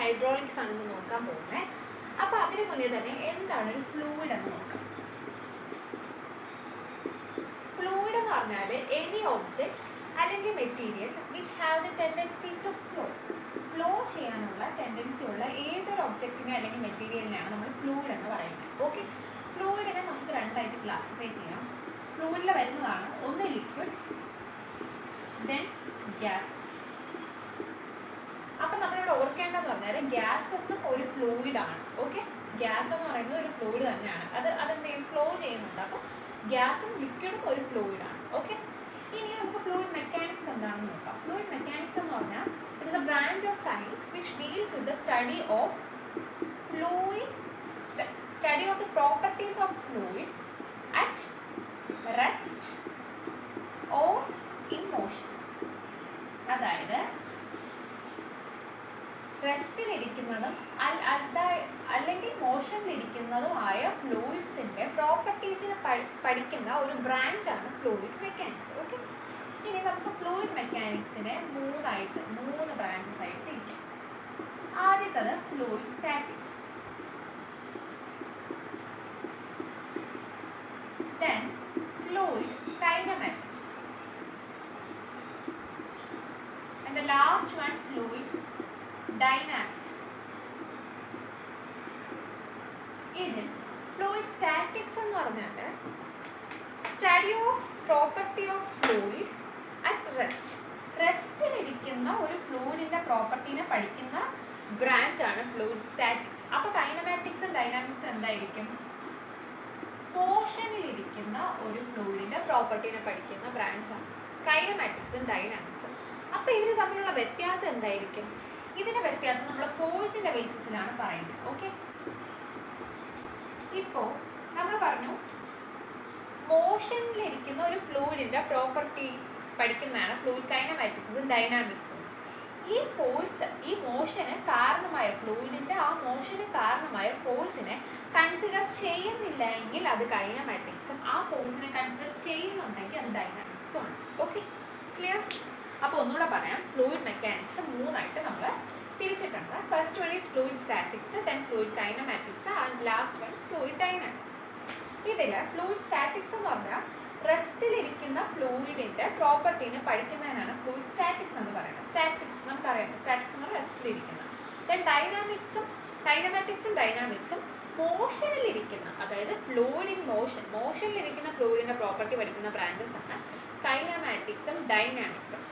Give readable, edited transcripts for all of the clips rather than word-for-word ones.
Hydraulics ആണെന്ന് നോക്കാൻ പോകുന്നത്. അപ്പോൾ അതിന് മുന്നേ തന്നെ എന്താണ് ഒരു ഫ്ലൂയിഡ് എന്ന് നോക്കാം. ഫ്ലൂയിഡ് എന്ന് പറഞ്ഞാൽ എനി ഒബ്ജക്റ്റ് അല്ലെങ്കിൽ material which have the tendency to flow ചെയ്യാനുള്ള ടെൻഡൻസി ഉള്ള ഏതൊരു ഒബ്ജക്റ്റിനെ അല്ലെങ്കിൽ മെറ്റീരിയലിനെയാണ് നമ്മൾ ഫ്ലൂയിഡ് എന്ന് പറയുന്നത്. ഓക്കെ, ഫ്ലൂയിഡിനെ നമുക്ക് രണ്ടായിട്ട് ക്ലാസിഫൈ ചെയ്യാം. ഫ്ലൂയിഡിൽ വരുന്നതാണ് ഒന്ന് ലിക്വിഡ്സ്, ദെൻ ഗ്യാസസ്. അപ്പം നമ്മളിവിടെ ഓർക്കേണ്ടതെന്ന് പറഞ്ഞാൽ ഗ്യാസസും ഒരു ഫ്ലൂയിഡാണ്. ഓക്കെ, ഗ്യാസ് എന്ന് പറയുന്നത് ഒരു ഫ്ലൂയിഡ് തന്നെയാണ്. അതെന്തെങ്കിലും ഫ്ലോ ചെയ്യുന്നുണ്ട്. അപ്പം ഗ്യാസും ലിക്വിഡും ഒരു ഫ്ലൂയിഡാണ്. ഓക്കെ, ഇനി നമുക്ക് ഫ്ലൂയിഡ് മെക്കാനിക്സ് എന്താണെന്ന് നോക്കാം. ഫ്ലൂയിഡ് മെക്കാനിക്സ് എന്ന് പറഞ്ഞാൽ it is A branch of science which deals with the study of fluid, study of the properties of fluid at rest or in motion. അതായത് റെസ്റ്റിലിരിക്കുന്നതും അല്ലെങ്കിൽ മോഷനിലിരിക്കുന്നതുമായ ഫ്ലൂയിഡ്സിൻ്റെ പ്രോപ്പർട്ടീസിനെ പഠിക്കുന്ന ഒരു ബ്രാഞ്ചാണ് ഫ്ലൂയിഡ് മെക്കാനിക്സ്. ഓക്കെ, ഇനി നമുക്ക് ഫ്ലൂയിഡ് മെക്കാനിക്സിനെ മൂന്ന് ബ്രാഞ്ചസ് ആയിട്ട് തിരിക്കാം. ആദ്യത്തത് fluid statics, then fluid kinematics, and the last one fluid dynamics. ഇതിൽ ഫ്ലൂയിഡ് സ്റ്റാറ്റിക്സ് എന്ന് പറഞ്ഞാൽ study of property of fluid at റെസ്റ്റിലിരിക്കുന്ന ഒരു ഫ്ലൂയിഡിൻ്റെ പ്രോപ്പർട്ടീനെ പഠിക്കുന്ന ബ്രാഞ്ചാണ് ഫ്ലൂയിഡ് സ്റ്റാറ്റിക്സ്. അപ്പോൾ കൈനമാറ്റിക്സും ഡൈനാമിക്സും എന്തായിരിക്കും? മോഷനിലിരിക്കുന്ന ഒരു ഫ്ലൂയിഡിൻ്റെ പ്രോപ്പർട്ടീനെ പഠിക്കുന്ന ബ്രാഞ്ചാണ് കൈനമാറ്റിക്സും ഡൈനാമിക്സും. അപ്പോൾ ഇവർ തമ്മിലുള്ള വ്യത്യാസം എന്തായിരിക്കും? ഇതിൻ്റെ വ്യത്യാസം നമ്മൾ ഫോഴ്സിൻ്റെ ബേസിസിലാണ് പറയുന്നത്. ഓക്കെ, ഇപ്പോൾ നമ്മൾ പറഞ്ഞു മോഷനിലിരിക്കുന്ന ഒരു ഫ്ലൂയിഡിൻ്റെ പ്രോപ്പർട്ടി പഠിക്കുന്നതാണ് ഫ്ലൂയിഡ് കൈനമാറ്റിക്സും ഡൈനാമിക്സും. ഈ ഫോഴ്സ്, ഈ മോഷന് കാരണമായ ഫ്ലൂയിഡിൻ്റെ ആ മോഷന് കാരണമായ ഫോഴ്സിനെ കൺസിഡർ ചെയ്യുന്നില്ല എങ്കിൽ അത് കൈനമാറ്റിക്സും, ആ ഫോഴ്സിനെ കൺസിഡർ ചെയ്യുന്നുണ്ടെങ്കിൽ അത് ഡൈനാമിക്സും ആണ്. Okay, clear? അപ്പോൾ ഒന്നുകൂടെ പറയാം, ഫ്ലൂയിഡ് മെക്കാനിക്സ് മൂന്നായിട്ട് നമ്മൾ തിരിച്ചിട്ടുണ്ട്. First one is fluid statics, then fluid kinematics, and last one fluid dynamics. ഇതിൽ ഫ്ലൂയിഡ് സ്റ്റാറ്റിക്സ് എന്ന് പറഞ്ഞാൽ റെസ്റ്റിലിരിക്കുന്ന ഫ്ലൂയിഡിൻ്റെ പ്രോപ്പർട്ടീനെ പഠിക്കുന്നതിനാണ് ഫ്ലൂയിഡ് സ്റ്റാറ്റിക്സ് എന്ന് പറയുന്നത്. സ്റ്റാറ്റിക്സ് നമുക്കറിയാം, സ്റ്റാറ്റിക്സ് എന്ന് പറഞ്ഞാൽ റെസ്റ്റിലിരിക്കുന്നത്. ദെൻ കൈനമാറ്റിക്സും ഡൈനാമിക്സും മോഷനിലിരിക്കുന്ന, അതായത് ഫ്ലൂയിഡ് ഇൻ മോഷനിലിരിക്കുന്ന ഫ്ലൂയിഡിൻ്റെ പ്രോപ്പർട്ടി പഠിക്കുന്ന ബ്രാഞ്ചസ് ആണ് കൈനമാറ്റിക്സും ഡൈനാമിക്സും.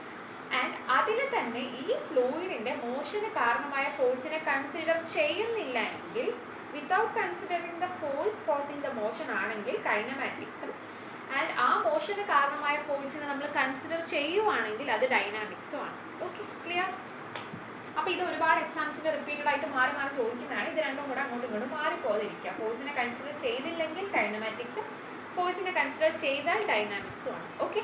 ആൻഡ് അതിൽ തന്നെ ഈ ഫ്ലൂയിഡിൻ്റെ മോഷന് കാരണമായ ഫോഴ്സിനെ കൺസിഡർ ചെയ്യുന്നില്ല എങ്കിൽ, without considering the force causing the motion ആണെങ്കിൽ കൈനമാറ്റിക്സും, ആൻഡ് ആ മോഷന് കാരണമായ ഫോഴ്സിനെ നമ്മൾ കൺസിഡർ ചെയ്യുവാണെങ്കിൽ അത് ഡൈനാമിക്സും ആണ്. Okay, clear? അപ്പോൾ ഇത് ഒരുപാട് എക്സാംസിൽ റിപ്പീറ്റഡ് ആയിട്ട് മാറി ചോദിക്കുന്നതാണ്. ഇത് രണ്ടും കൂടെ അങ്ങോട്ടും ഇങ്ങോട്ടും മാറിപ്പോതിരിക്കുക. ഫോഴ്സിനെ കൺസിഡർ ചെയ്തില്ലെങ്കിൽ കൈനമാറ്റിക്സും, ഫോഴ്സിനെ കൺസിഡർ ചെയ്താൽ ഡൈനാമിക്സും ആണ്. ഓക്കെ.